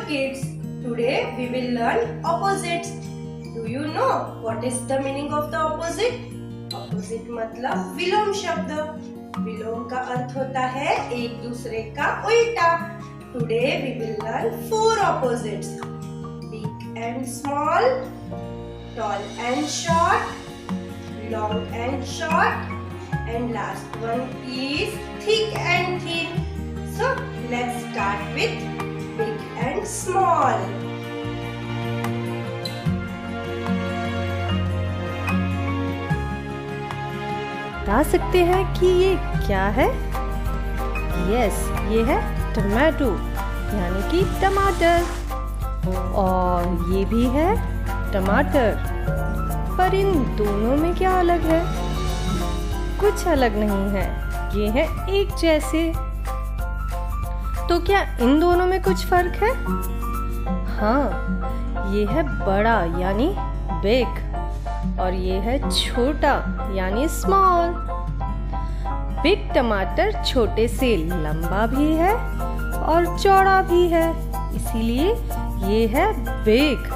kids, today we will learn opposites. Do you know what is the meaning of the opposite? Opposite मतलब विलोम शब्द. विलोम का अर्थ होता है एक दूसरे का उल्टा. Today we will learn 4 opposites. Big and small, tall and short, long and short, and last one is thick and thin. So let's start with big and small. बता सकते हैं कि ये क्या है? यस, ये है टमाटो यानी कि टमाटर. और ये भी है टमाटर. पर इन दोनों में क्या अलग है? कुछ अलग नहीं है. ये है एक जैसे. तो क्या इन दोनों में कुछ फर्क है? हाँ, ये है बड़ा यानी बिग और ये है छोटा यानी स्मॉल. बिग टमाटर छोटे से लंबा भी है और चौड़ा भी है, इसीलिए ये है बिग.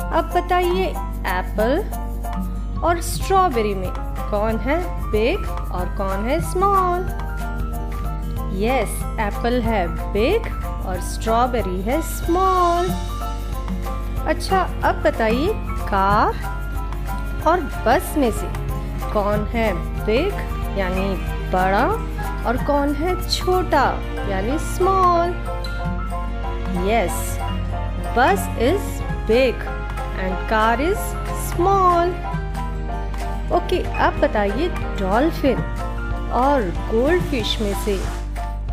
अब बताइए एप्पल और स्ट्रॉबेरी में कौन है बिग और कौन है स्मॉल? यस, एप्पल है बिग और स्ट्रॉबेरी है स्मॉल. अच्छा, अब बताइए कार और बस में से कौन है बिग यानी बड़ा और कौन है छोटा यानी स्मॉल? यस, बस is big and car is small. Okay, अब बताइए डॉल्फिन और गोल्डफिश में से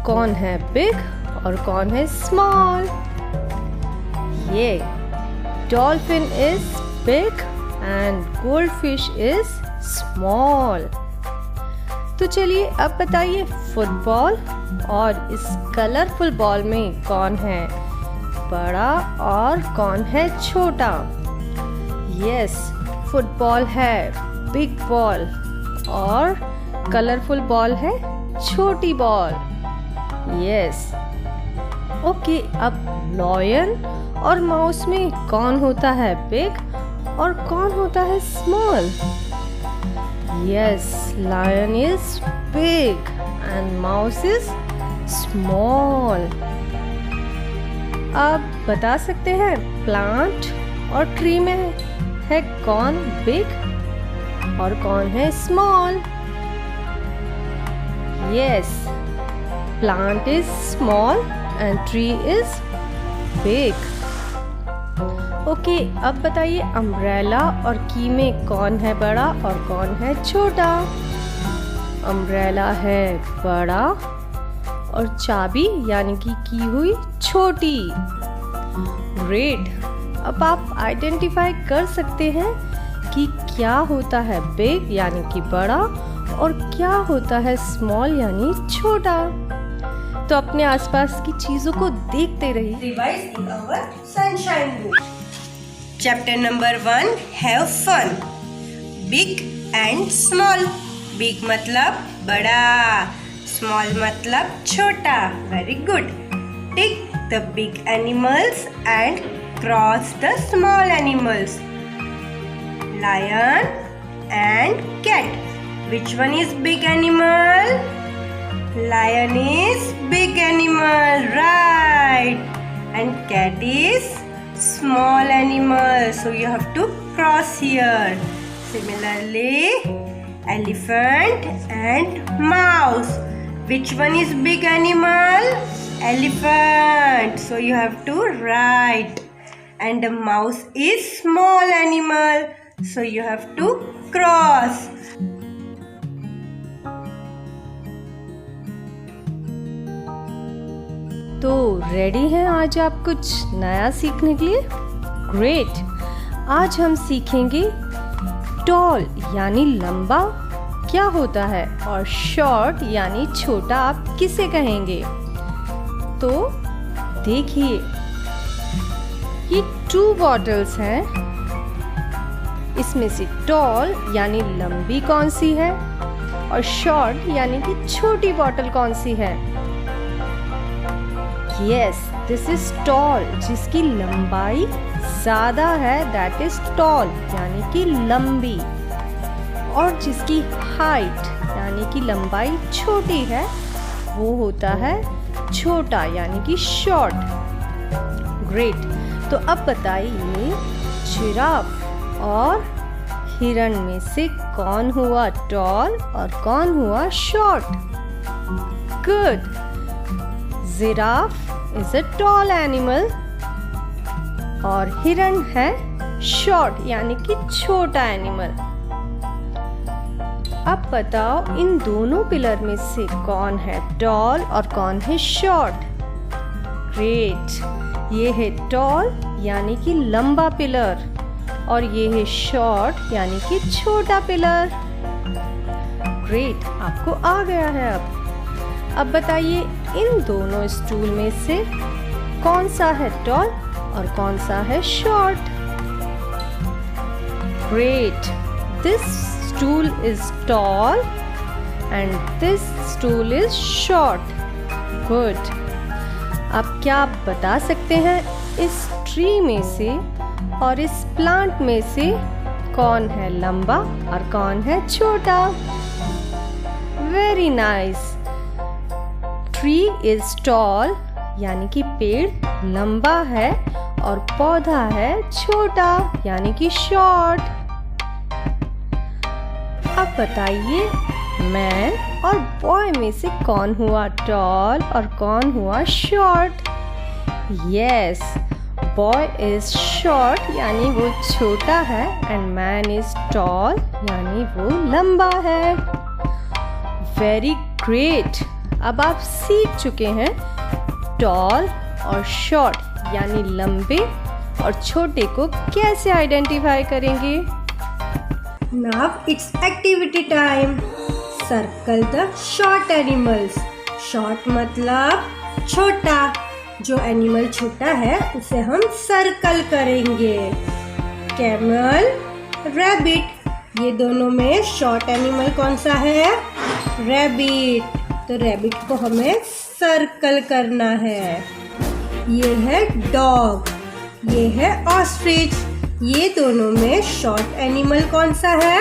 कौन है बिग और कौन है स्मॉल? ये dolphin is big and goldfish is small. तो चलिए अब बताइए फुटबॉल और इस कलरफुल बॉल में कौन है बड़ा और कौन है छोटा? यस, फुटबॉल है बिग बॉल और कलरफुल बॉल है छोटी बॉल. यस. ओके, अब लॉयन और माउस में कौन होता है बिग और कौन होता है small? Yes, lion is big and mouse is small. अब बता सकते हैं प्लांट और ट्री में है कौन बिग और कौन है small? Yes, plant is small and tree is big. Okay, अब बताइए अम्ब्रेला और की में कौन है बड़ा और कौन है छोटा? अम्ब्रेला है बड़ा और चाबी यानी कि की हुई छोटी. ग्रेट. अब आप आइडेंटिफाई कर सकते हैं कि क्या होता है बिग यानी कि बड़ा और क्या होता है स्मॉल यानी छोटा. तो अपने आसपास की चीजों को देखते रहिए. Revise in our sunshine book. Chapter number 1, have fun. Big and small. Big मतलब बड़ा, small मतलब छोटा. Very good. Tick the big animals and cross the small animals. Lion and cat. Which one is big animal? Lion is big animal, right? And cat is small animal, so you have to cross here. Similarly, elephant and mouse. Which one is big animal? Elephant, so you have to write. And the mouse is small animal, so you have to cross. तो ready हैं आज आप कुछ नया सीखने के लिए? Great. आज हम सीखेंगे टॉल यानी लंबा क्या होता है और शॉर्ट यानी छोटा आप किसे कहेंगे. तो देखिए, ये 2 बॉटल्स हैं. इसमें से टॉल यानी लंबी कौन सी है और शॉर्ट यानी कि छोटी बॉटल कौन सी है? Yes, this is tall. जिसकी लंबाई ज़्यादा है दैट इज टॉल, यानी कि लंबी। और जिसकी हाइट यानी कि लंबाई छोटी है वो होता है छोटा, यानी कि शॉर्ट। ग्रेट। तो अब बताइए, जिराफ और हिरण में से कौन हुआ टॉल और कौन हुआ short? Good. Giraffe is a tall animal और हिरण है शॉर्ट, यानी कि छोटा एनिमल। अब बताओ, इन दोनों पिलर में से कौन है टॉल और कौन है शॉर्ट? ग्रेट। ये है टॉल यानी कि लंबा पिलर और ये है शॉर्ट यानी कि छोटा पिलर। ग्रेट, आपको आ गया है। अब बताइए, इन दोनों स्टूल में से कौन सा है टॉल और कौन सा है short? Great. This stool is tall and this stool is short. Good. अब क्या आप बता सकते हैं इस ट्री में से और इस प्लांट में से कौन है लंबा और कौन है छोटा? Very nice. Tree is tall यानी कि पेड़ लंबा है और पौधा है छोटा यानी कि शॉर्ट। अब बताइए, मैन और बॉय में से कौन हुआ टॉल और कौन हुआ short? Yes, boy is short यानी वो छोटा है एंड मैन इज टॉल यानी वो लंबा है। Very great. अब आप सीख चुके हैं टॉल और शॉर्ट यानी लंबे और छोटे को कैसे आइडेंटिफाई करेंगे। Now it's activity time. Circle the short animals. Short मतलब छोटा। जो एनिमल छोटा है उसे हम सर्कल करेंगे। Camel, rabbit. ये दोनों में शॉर्ट एनिमल कौन सा है? रैबिट। तो रैबिट को हमें सर्कल करना है। ये है डॉग, ये है ऑस्ट्रिच। ये दोनों में शॉर्ट एनिमल कौन सा है?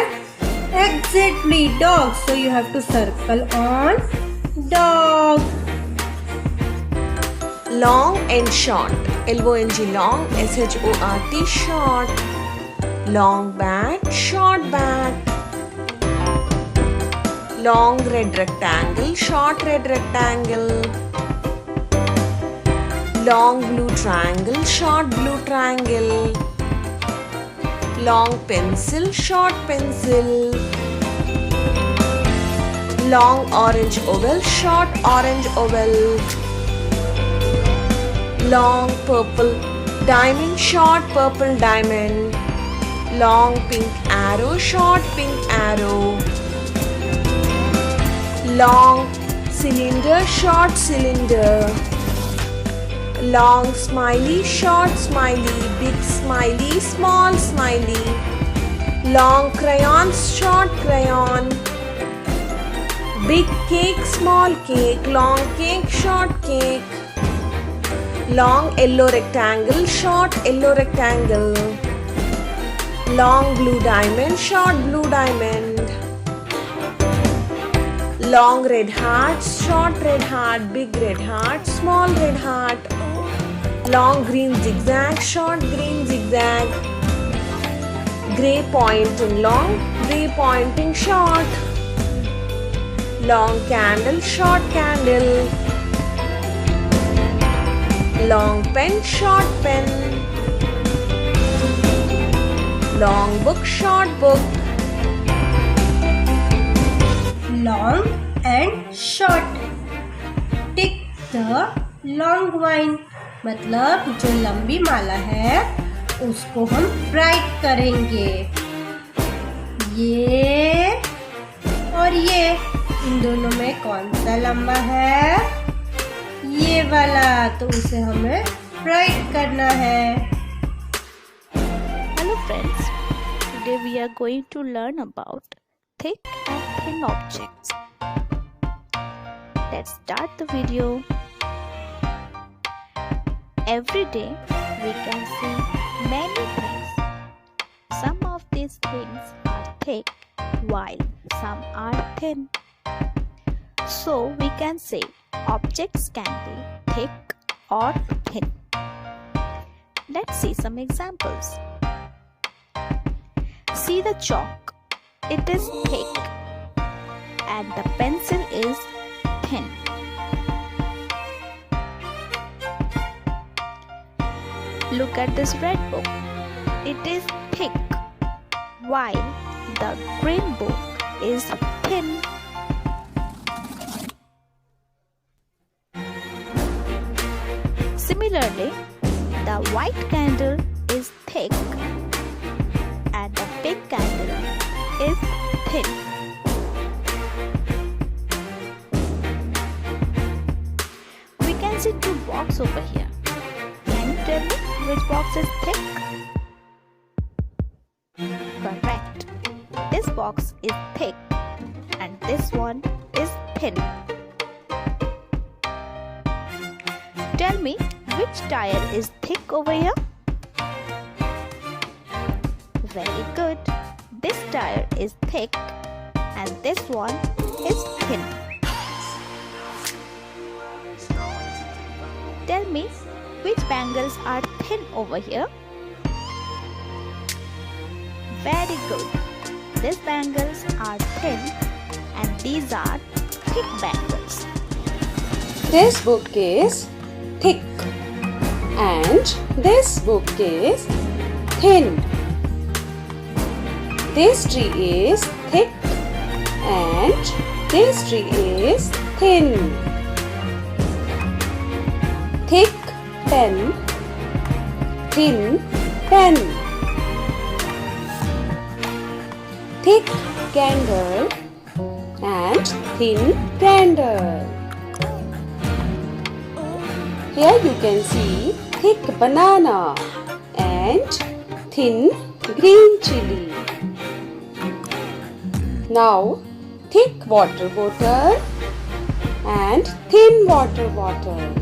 Exactly dog. So you have to circle on dog. Long and short. L-O-N-G long. S-H-O-R-T short. Long bat, short bat. Long red rectangle, short red rectangle. Long blue triangle, short blue triangle. Long pencil, short pencil. Long orange oval, short orange oval. Long purple diamond, short purple diamond. Long pink arrow, short pink arrow. Long cylinder, short cylinder. Long smiley, short smiley, big smiley, small smiley. Long crayons, short crayon. Big cake, small cake, long cake, short cake. Long yellow rectangle, short yellow rectangle. Long blue diamond, short blue diamond. Long red heart, short red heart, big red heart, small red heart. Long green zigzag, short green zigzag. Grey pointing long, grey pointing short. Long candle, short candle. Long pen, short pen. Long book, short book. Long and short. Tick the long vine. मतलब जो लंबी माला है उसको हम right करेंगे। ये और ये, इन दोनों में कौन सा लंबा है? ये वाला, तो उसे हमें राइट करना है। Hello friends, today we are going to learn about thick and thin objects. Let's start the video. Every day we can see many things. Some of these things are thick while some are thin. So we can say objects can be thick or thin. Let's see some examples. See the chalk. It is thick and the pencil is thin. Look at this red book. It is thick while the green book is thin. Similarly, the white candle is thick and the pink candle is thin. We can see two boxes over here. Can you tell me which box is thick? Correct. This box is thick and this one is thin. Tell me which tire is thick over here? Very good. This tire is thick and this one is thin. Tell me which bangles are thin over here? Very good. These bangles are thin and these are thick bangles. This book is thick and this book is thin. This tree is thick and this tree is thin. Thick pen, thin pen. Thick candle and thin candle. Here you can see thick banana and thin green chili. Now thick water bottle and thin water bottle.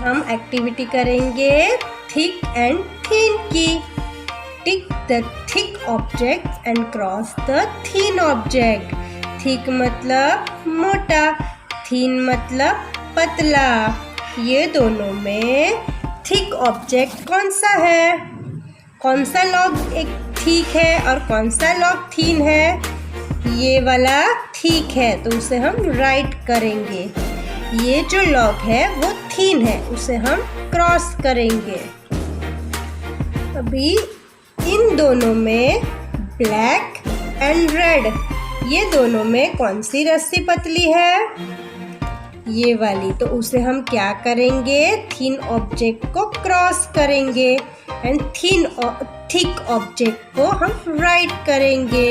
हम activity करेंगे thick and thin की। Tick the thick object and cross the thin object. Thick मतलब मोटा, thin मतलब पतला। ये दोनों में थिक ऑब्जेक्ट कौन सा है? कौन सा लॉग एक थिक है और कौन सा लॉग थिन है? ये वाला थिक है तो उसे हम राइट करेंगे। ये जो लॉग है वो थिन है, उसे हम क्रॉस करेंगे। अभी इन दोनों में ब्लैक एंड रेड, ये दोनों में कौन सी रस्सी पतली है? ये वाली। तो उसे हम क्या करेंगे? थिन ऑब्जेक्ट को क्रॉस करेंगे एंड थिक ऑब्जेक्ट को हम राइट करेंगे।